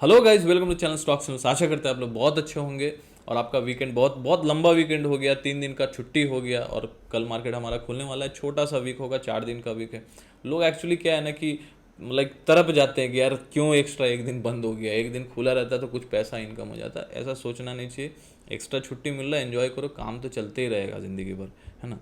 Hello guys, welcome to channel stocks news. आशा करते हैं आप लोग बहुत अच्छे होंगे और आपका वीकेंड बहुत बहुत लंबा वीकेंड हो गया। 3 दिन का छुट्टी हो गया और कल मार्केट हमारा खुलने वाला है। छोटा सा वीक होगा, 4 दिन का वीक है। लोग एक्चुअली क्या है ना कि लाइक तरप जाते हैं कि यार क्यों एक्स्ट्रा एक दिन बंद हो गया, एक दिन खुला रहता है तो कुछ पैसा इनकम हो जाता है। ऐसा सोचना नहीं चाहिए। एक्स्ट्रा छुट्टी मिल रहा है, एंजॉय करो, काम तो चलते ही रहेगा ज़िंदगी भर, है ना।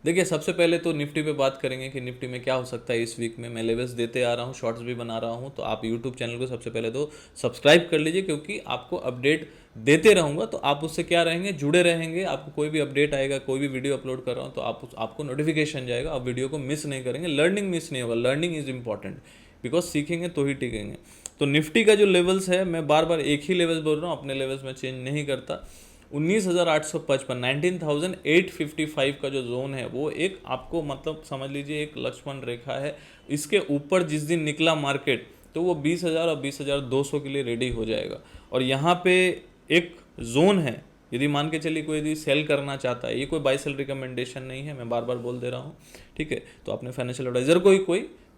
देखिए, सबसे पहले तो निफ्टी पे बात करेंगे कि निफ्टी में क्या हो सकता है इस वीक में। मैं लेवल्स देते आ रहा हूँ, शॉर्ट्स भी बना रहा हूँ, तो आप यूट्यूब चैनल को सबसे पहले तो सब्सक्राइब कर लीजिए, क्योंकि आपको अपडेट देते रहूँगा तो आप उससे क्या रहेंगे, जुड़े रहेंगे। आपको कोई भी अपडेट आएगा, कोई भी वीडियो अपलोड कर रहा हूँ तो आपको नोटिफिकेशन जाएगा, आप वीडियो को मिस नहीं करेंगे। लर्निंग मिस नहीं होगा। लर्निंग इज़ इंपॉर्टेंट, बिकॉज सीखेंगे तो ही टिकेंगे। तो निफ्टी का जो लेवल्स है, मैं बार बार एक ही लेवल्स बोल रहा हूँ, अपने लेवल्स में चेंज नहीं करता। 19,855 19,855 का जो जोन है वो एक आपको मतलब समझ लीजिए एक लक्ष्मण रेखा है। इसके ऊपर जिस दिन निकला मार्केट तो वो 20,000 और 20,200 के लिए रेडी हो जाएगा। और यहाँ पे एक जोन है, यदि मान के चलिए कोई यदि सेल करना चाहता है, ये कोई बाय सेल रिकमेंडेशन नहीं है, मैं बार बार बोल दे रहा हूँ, ठीक है। तो अपने फाइनेंशियल एडवाइजर कोई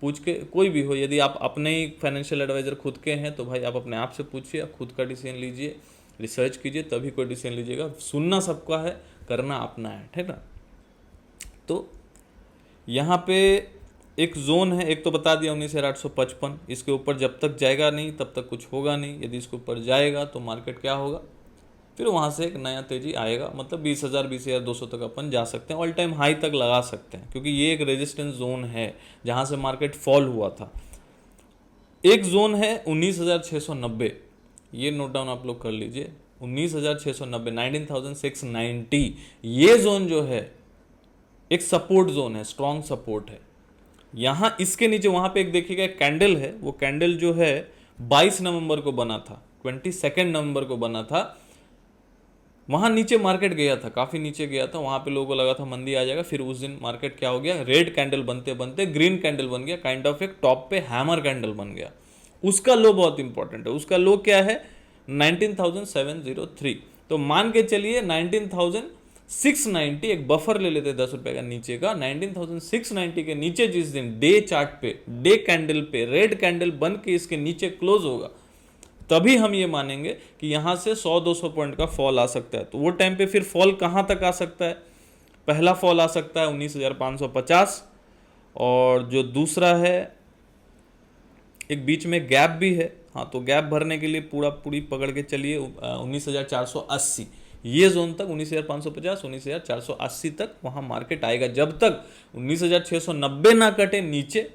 पूछ के, कोई भी हो, यदि आप अपने ही फाइनेंशियल एडवाइजर खुद के हैं तो भाई आप अपने आप से पूछिए, आप खुद का डिसीजन लीजिए, रिसर्च कीजिए, तभी कोई डिसीजन लीजिएगा। सुनना सबका है, करना अपना है, ठीक ना। तो यहाँ पे एक जोन है, एक तो बता दिया 19,855। इसके ऊपर जब तक जाएगा नहीं तब तक कुछ होगा नहीं। यदि इसके ऊपर जाएगा तो मार्केट क्या होगा, फिर वहाँ से एक नया तेजी आएगा। मतलब 20,000 20,200 तक अपन जा सकते हैं, ऑल टाइम हाई तक लगा सकते हैं, क्योंकि ये एक रेजिस्टेंस जोन है जहाँ से मार्केट फॉल हुआ था। एक जोन है 19,690, ये नोट डाउन आप लोग कर लीजिए। 19,690 19,690, ये जोन जो है एक सपोर्ट जोन है, स्ट्रॉन्ग सपोर्ट है। यहाँ इसके नीचे वहाँ पे एक देखिएगा एक कैंडल है, वो कैंडल जो है 22 नवंबर को बना था, 22 नवंबर को बना था। वहाँ नीचे मार्केट गया था, काफ़ी नीचे गया था। वहाँ पे लोगों को लगा था मंदी आ जाएगा, फिर उस दिन मार्केट क्या हो गया, रेड कैंडल बनते बनते ग्रीन कैंडल बन गया, काइंड ऑफ एक टॉप पे हैमर कैंडल बन गया। उसका लो बहुत इंपॉर्टेंट है। उसका लो क्या है, 19,703। तो मान के चलिए 19,690, एक बफर ले लेते 10 रुपए का नीचे का। 19,690 के नीचे जिस दिन डे चार्ट पे, डे कैंडल पे रेड कैंडल बन के इसके नीचे क्लोज होगा, तभी हम ये मानेंगे कि यहाँ से 100-200 पॉइंट का फॉल आ सकता है। तो वो टाइम पे फिर फॉल कहाँ तक आ सकता है, पहला फॉल आ सकता है 19,550, और जो दूसरा है एक बीच में गैप भी है। हाँ, तो गैप भरने के लिए पूरी पकड़ के चलिए 19,480, ये जोन तक 19,550 19,480 तक वहाँ मार्केट आएगा, जब तक 19,690 ना कटे नीचे,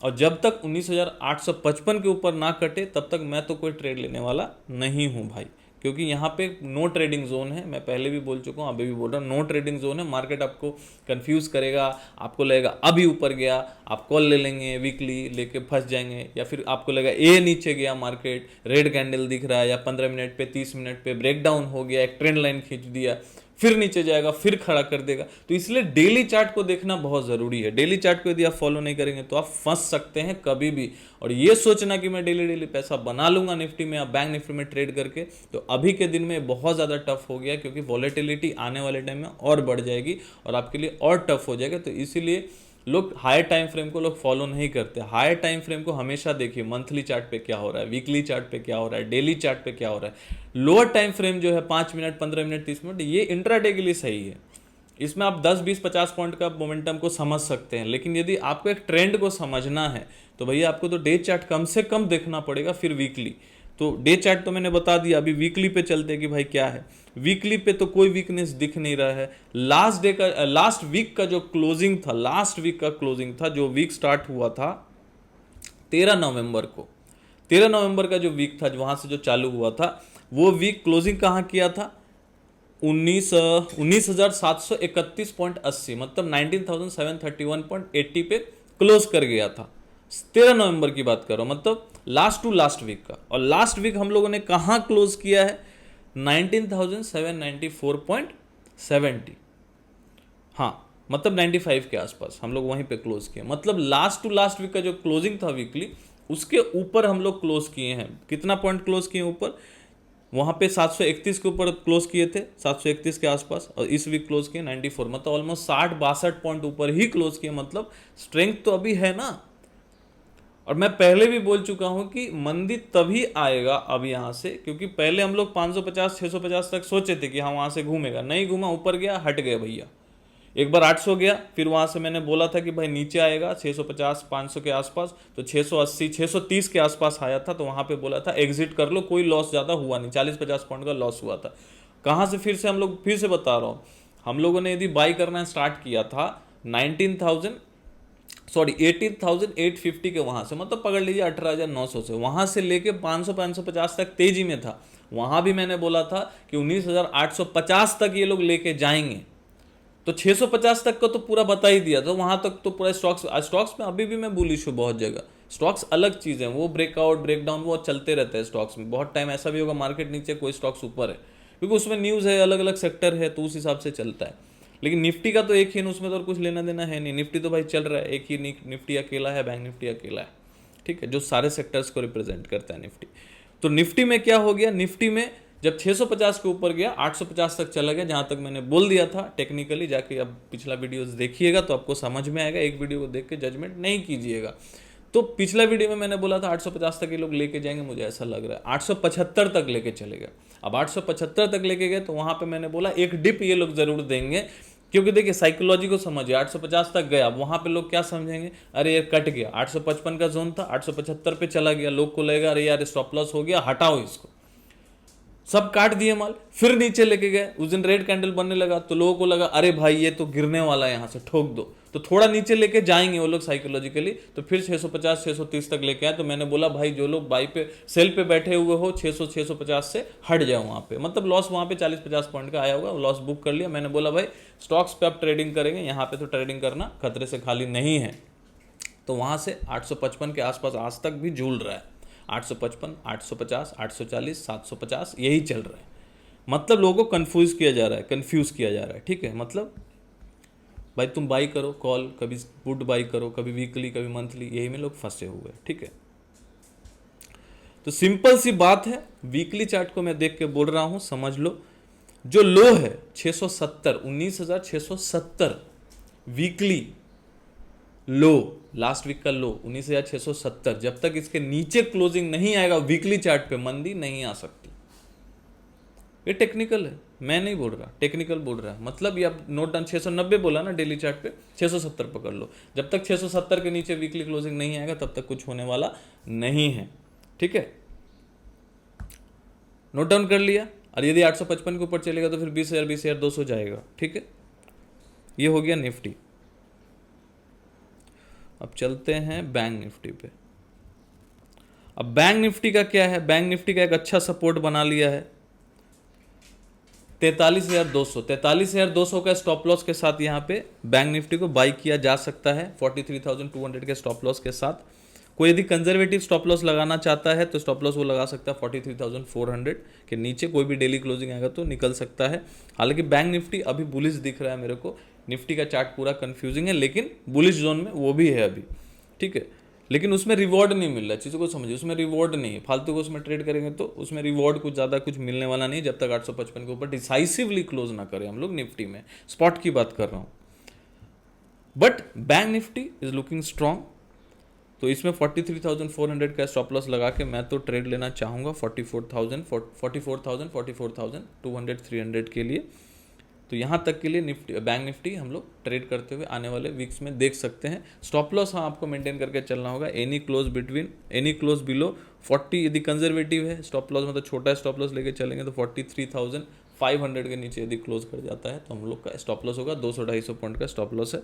और जब तक 19,855 के ऊपर ना कटे तब तक मैं तो कोई ट्रेड लेने वाला नहीं हूँ भाई। क्योंकि यहाँ पे नो ट्रेडिंग जोन है, मैं पहले भी बोल चुका हूँ, अभी भी बोल रहा हूँ, नो ट्रेडिंग जोन है। मार्केट आपको कंफ्यूज करेगा, आपको लगेगा अभी ऊपर गया, आप कॉल ले लेंगे, वीकली लेके फंस जाएंगे, या फिर आपको लगेगा ए नीचे गया, मार्केट रेड कैंडल दिख रहा है, या 15 मिनट पे 30 मिनट पे ब्रेकडाउन हो गया, एक ट्रेंड लाइन खींच दिया, फिर नीचे जाएगा, फिर खड़ा कर देगा। तो इसलिए डेली चार्ट को देखना बहुत ज़रूरी है। डेली चार्ट को यदि आप फॉलो नहीं करेंगे तो आप फंस सकते हैं कभी भी। और ये सोचना कि मैं डेली डेली पैसा बना लूंगा निफ्टी में या बैंक निफ्टी में ट्रेड करके, तो अभी के दिन में बहुत ज़्यादा टफ हो गया, क्योंकि वॉलेटिलिटी आने वाले टाइम में और बढ़ जाएगी और आपके लिए और टफ हो जाएगा। तो इसीलिए लोग हायर टाइम फ्रेम को लोग फॉलो नहीं करते। हायर टाइम फ्रेम को हमेशा देखिए, मंथली चार्ट पे क्या हो रहा है, वीकली चार्ट पे क्या हो रहा है, डेली चार्ट पे क्या हो रहा है। लोअर टाइम फ्रेम जो है 5 मिनट 15 मिनट 30 मिनट, ये इंट्राडे के लिए सही है। इसमें आप 10 20 50 पॉइंट का मोमेंटम को समझ सकते हैं, लेकिन यदि आपको एक ट्रेंड को समझना है तो भैया आपको तो डे चार्ट कम से कम देखना पड़ेगा, फिर वीकली। तो डे चार्ट तो मैंने बता दिया, अभी वीकली पे चलते हैं कि भाई क्या है। वीकली पे तो कोई वीकनेस दिख नहीं रहा है। लास्ट वीक का जो क्लोजिंग था, लास्ट वीक का क्लोजिंग था, जो वीक स्टार्ट हुआ था 13 नवंबर को, 13 नवंबर का जो वीक था, वहां से जो चालू हुआ था, वो वीक क्लोजिंग कहाँ किया था, 19,731.80, मतलब 19,731.80 पे क्लोज कर गया था। 13 नवंबर की बात कर रहा हूँ, मतलब लास्ट टू लास्ट वीक का। और लास्ट वीक हम लोगों ने कहाँ क्लोज किया है, 19,794.70, हाँ, मतलब 95 के आसपास हम लोग वहीं पे क्लोज किए। मतलब लास्ट टू लास्ट वीक का जो क्लोजिंग था वीकली, उसके ऊपर हम लोग क्लोज किए हैं। कितना पॉइंट क्लोज किए ऊपर, वहाँ पे 731 के ऊपर क्लोज किए थे, 731 के आसपास, और इस वीक क्लोज किए 94, मतलब ऑलमोस्ट 60 62 पॉइंट ऊपर ही क्लोज किए। मतलब स्ट्रेंथ तो अभी है ना। और मैं पहले भी बोल चुका हूं कि मंदी तभी आएगा अब यहाँ से, क्योंकि पहले हम लोग 550 650 तक सोचे थे कि हाँ वहाँ से घूमेगा, नहीं घूमा, ऊपर गया, हट गया भैया। एक बार 800 गया, फिर वहाँ से मैंने बोला था कि भाई नीचे आएगा 650 500 के आसपास, तो 680 630 के आसपास आया था, तो वहाँ पे बोला था एग्जिट कर लो, कोई लॉस ज़्यादा हुआ नहीं, 40-50 पॉइंट का लॉस हुआ था। कहाँ से फिर से हम लोग, फिर से बता रहा हूँ, हम लोगों ने यदि बाई करना स्टार्ट किया था 18,850 के वहां से, मतलब पकड़ लीजिए 18,900 से, वहां से लेके 500 550 तक तेजी में था। वहां भी मैंने बोला था कि 19,850 तक ये लोग लेके जाएंगे, तो 650 तक का तो पूरा बता ही दिया था, वहां तक तो पूरा स्टॉक्स में अभी भी मैं बुलिश हूँ बहुत जगह। स्टॉक्स अलग चीज़ है, वो ब्रेकआउट ब्रेकडाउन वो चलते रहते हैं स्टॉक्स में, बहुत टाइम ऐसा भी होगा मार्केट नीचे कोई स्टॉक्स ऊपर है, क्योंकि उसमें न्यूज़ है, अलग अलग सेक्टर है, तो उस हिसाब से चलता है। लेकिन निफ्टी का तो एक ही, उसमें तो और कुछ लेना देना है नहीं, निफ्टी तो भाई चल रहा है, एक ही निफ्टी अकेला है, बैंक निफ्टी अकेला है, ठीक है, जो सारे सेक्टर्स को रिप्रेजेंट करता है निफ्टी। तो निफ्टी में क्या हो गया, निफ्टी में जब 650 के ऊपर गया 850 तक चला गया, जहां तक मैंने बोल दिया था टेक्निकली, जाके अब पिछला वीडियोस देखिएगा तो आपको समझ में आएगा, एक वीडियो को देख के जजमेंट नहीं कीजिएगा। तो पिछला वीडियो में मैंने बोला था 850 तक ये लोग लेके जाएंगे, मुझे ऐसा लग रहा है 875 तक लेके चले गए। अब 875 तक लेके गए तो वहां पे मैंने बोला एक डिप ये लोग जरूर देंगे, क्योंकि देखिए साइकोलॉजी को समझिए, 850 तक गया, अब वहां पे लोग क्या समझेंगे, अरे ये कट गया, 855 का जोन था, 875 पे चला गया, लोग को लगेगा अरे यार स्टॉप लॉस हो गया, हटाओ इसको, सब काट दिए माल, फिर नीचे लेके गए, उस दिन रेड कैंडल बनने लगा, तो लोगों को लगा अरे भाई ये तो गिरने वाला है, यहाँ से ठोक दो, तो थोड़ा नीचे लेके जाएंगे वो लोग साइकोलॉजिकली, तो फिर 650 630 तक लेके आए। तो मैंने बोला भाई जो लोग बाई पे सेल पे बैठे हुए हो 600 650 से हट जाओ वहाँ पे, मतलब लॉस वहाँ पे 40-50 पॉइंट का आया होगा, लॉस बुक कर लिया। मैंने बोला भाई स्टॉक्स पे आप ट्रेडिंग करेंगे, यहाँ पे तो ट्रेडिंग करना खतरे से खाली नहीं है। तो वहाँ से 855 के आसपास आज तक भी झूल रहा है, 855 850 840 750 यही चल रहा है, मतलब लोगों को कंफ्यूज किया जा रहा है, ठीक है। मतलब भाई तुम बाई करो कॉल, कभी पुट बाई करो, कभी वीकली कभी मंथली, यही में लोग फंसे हुए, ठीक है। तो सिंपल सी बात है, वीकली चार्ट को मैं देख के बोल रहा हूं, समझ लो, जो लो है 670 19,670 वीकली लो, लास्ट वीक का लो 19,670, जब तक इसके नीचे क्लोजिंग नहीं आएगा वीकली चार्ट पे, मंदी नहीं आ सकती। ये टेक्निकल है, मैं नहीं बोल रहा, टेक्निकल बोल रहा है। मतलब ये अब नोट डाउन 690 बोला ना डेली चार्ट पे, 670 पकड़ लो, जब तक 670 के नीचे वीकली क्लोजिंग नहीं आएगा तब तक कुछ होने वाला नहीं है, ठीक है। नोट डाउन कर लिया। और यदि 855 के ऊपर चलेगा तो फिर 20,200 जाएगा, ठीक है। ये हो गया निफ्टी। अब चलते हैं बैंक निफ्टी पे। अब बैंक निफ्टी का क्या है, बैंक निफ्टी का एक अच्छा सपोर्ट बना लिया है 43,200 का स्टॉप लॉस के साथ यहाँ पे बैंक निफ्टी को बाई किया जा सकता है 43,200 के स्टॉप लॉस के साथ। कोई यदि कंजर्वेटिव स्टॉप लॉस लगाना चाहता है तो स्टॉप लॉस वो लगा सकता है 43,400 के नीचे, कोई भी डेली क्लोजिंग आएगा तो निकल सकता है। हालांकि बैंक निफ्टी अभी बुलिश दिख रहा है मेरे को, निफ्टी का चार्ट पूरा कंफ्यूजिंग है, लेकिन बुलिश जोन में वो भी है अभी, ठीक है। लेकिन उसमें रिवॉर्ड नहीं मिल रहा है, चीज़ों को समझिए, उसमें रिवॉर्ड नहीं है, फालतू को उसमें ट्रेड करेंगे तो उसमें रिवॉर्ड कुछ ज़्यादा कुछ मिलने वाला नहीं, जब तक 855 के ऊपर डिसाइसिवली क्लोज ना करें हम लोग निफ्टी में, स्पॉट की बात कर रहा हूँ। But bank Nifty is looking strong, तो इसमें 43,400 का स्टॉप लॉस लगा के मैं तो ट्रेड लेना चाहूँगा 44,000 200 300 के लिए। तो यहाँ तक के लिए निफ्टी, बैंक निफ्टी हम लोग ट्रेड करते हुए आने वाले वीक्स में देख सकते हैं। स्टॉप लॉस हाँ आपको मेंटेन करके चलना होगा, एनी क्लोज बिलो 40 यदि कंजर्वेटिव है स्टॉप लॉस, मतलब छोटा स्टॉप लॉस लेके चलेंगे तो 43,500 के नीचे यदि क्लोज कर जाता है तो हम लोग का स्टॉप लॉस होगा 200-250 पॉइंट का स्टॉप लॉस है।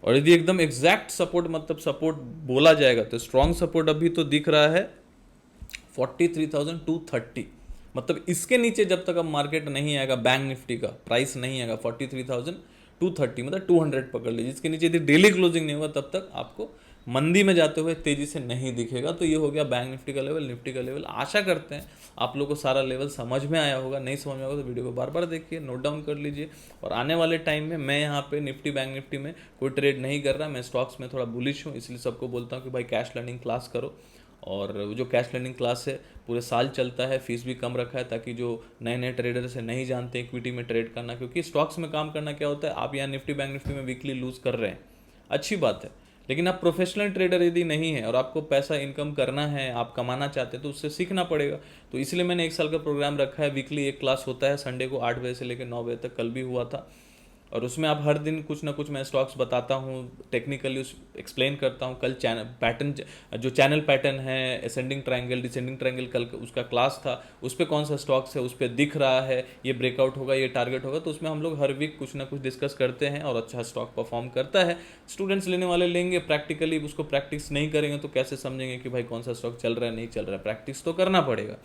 और यदि एकदम एग्जैक्ट सपोर्ट, मतलब सपोर्ट बोला जाएगा तो स्ट्रॉन्ग सपोर्ट अभी तो दिख रहा है 43,230, मतलब इसके नीचे जब तक अब मार्केट नहीं आएगा, बैंक निफ्टी का प्राइस नहीं आएगा 43,230, मतलब 200 पकड़ लीजिए, इसके नीचे यदि डेली क्लोजिंग नहीं होगा तब तक आपको मंदी में जाते हुए तेजी से नहीं दिखेगा। तो ये हो गया बैंक निफ्टी का लेवल, निफ्टी का लेवल। आशा करते हैं आप लोगों को सारा लेवल समझ में आया होगा, नहीं समझ में आएगा तो वीडियो को बार बार देखिए, नोट डाउन कर लीजिए। और आने वाले टाइम में मैं यहाँ पे निफ्टी बैंक निफ्टी में कोई ट्रेड नहीं कर रहा, मैं स्टॉक्स में थोड़ा बुलिश हूँ, इसलिए सबको बोलता हूँ कि भाई कैश लर्निंग क्लास करो। और जो कैश लर्निंग क्लास है पूरे साल चलता है, फीस भी कम रखा है ताकि जो नए नए ट्रेडर से नहीं जानते इक्विटी में ट्रेड करना, क्योंकि स्टॉक्स में काम करना क्या होता है, आप यहाँ निफ्टी बैंक निफ्टी में वीकली लूज कर रहे हैं, अच्छी बात है, लेकिन आप प्रोफेशनल ट्रेडर यदि नहीं है और आपको पैसा इनकम करना है, आप कमाना चाहते हैं, तो उससे सीखना पड़ेगा। तो इसलिए मैंने 1 साल का प्रोग्राम रखा है। वीकली एक क्लास होता है संडे को 8 बजे से लेकर 9 बजे तक, कल भी हुआ था। और उसमें आप हर दिन कुछ ना कुछ मैं स्टॉक्स बताता हूँ, टेक्निकली उस एक्सप्लेन करता हूँ। कल चैनल पैटर्न, जो चैनल पैटर्न है, असेंडिंग ट्रायंगल, डिसेंडिंग ट्रायंगल, कल उसका क्लास था। उस पर कौन सा स्टॉक्स है, उस पर दिख रहा है ये ब्रेकआउट होगा, ये टारगेट होगा। तो उसमें हम लोग हर वीक कुछ ना कुछ डिस्कस करते हैं और अच्छा स्टॉक परफॉर्म करता है। स्टूडेंट्स लेने वाले लेंगे, प्रैक्टिकली उसको प्रैक्टिस नहीं करेंगे तो कैसे समझेंगे कि भाई कौन सा स्टॉक चल रहा है नहीं चल रहा है। प्रैक्टिस तो करना पड़ेगा।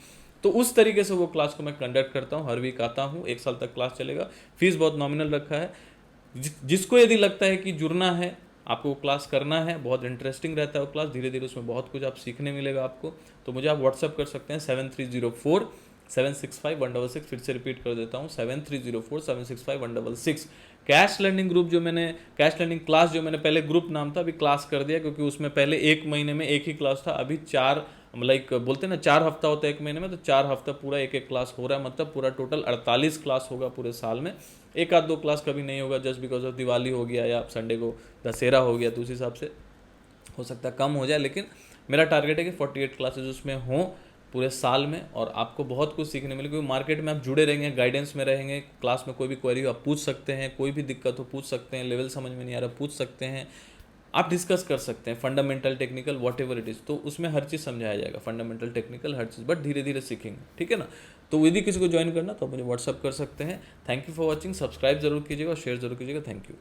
तो उस तरीके से वो क्लास को मैं कंडक्ट करता हूँ, हर वीक आता हूँ। 1 साल तक क्लास चलेगा। फीस बहुत नॉमिनल रखा है। जिसको यदि लगता है कि जुड़ना है, आपको वो क्लास करना है, बहुत इंटरेस्टिंग रहता है वो क्लास, धीरे धीरे उसमें बहुत कुछ आप सीखने मिलेगा आपको। तो मुझे आप व्हाट्सअप कर सकते हैं 7304 765 166। फिर से रिपीट कर देता हूँ 7304 765 166। कैश लर्निंग ग्रुप जो मैंने, कैश लर्निंग क्लास जो मैंने पहले ग्रुप नाम था, अभी क्लास कर दिया, क्योंकि उसमें पहले 1 महीने में एक ही क्लास था। अभी 4, लाइक बोलते हैं ना 4 हफ्ता होता है 1 महीने में, तो 4 हफ्ता पूरा एक एक क्लास हो रहा है। मतलब पूरा टोटल 48 क्लास होगा पूरे साल में। एक आध दो क्लास कभी नहीं होगा, जस्ट बिकॉज ऑफ दिवाली हो गया या संडे को दशहरा हो गया, तो उस हिसाब से हो सकता है कम हो जाए। लेकिन मेरा टारगेट है कि 48 क्लासेज उसमें हों पूरे साल में, और आपको बहुत कुछ सीखने मिले। क्योंकि मार्केट में आप जुड़े रहेंगे, गाइडेंस में रहेंगे, क्लास में कोई भी क्वेरी आप पूछ सकते हैं, कोई भी दिक्कत हो पूछ सकते हैं, लेवल समझ में नहीं आ रहा पूछ सकते हैं, आप डिस्कस कर सकते हैं। Fundamental, technical, what ever it is, तो उसमें हर चीज़ समझाया जाएगा, fundamental, technical, her cheese, but धीरे धीरे सीखेंगे, ठीक है ना। तो यदि किसी को ज्वाइन करना तो मुझे व्हाट्सअप कर सकते हैं। Thank you for watching. Subscribe जरूर कीजिएगा और शेयर जरूर कीजिएगा। Thank you.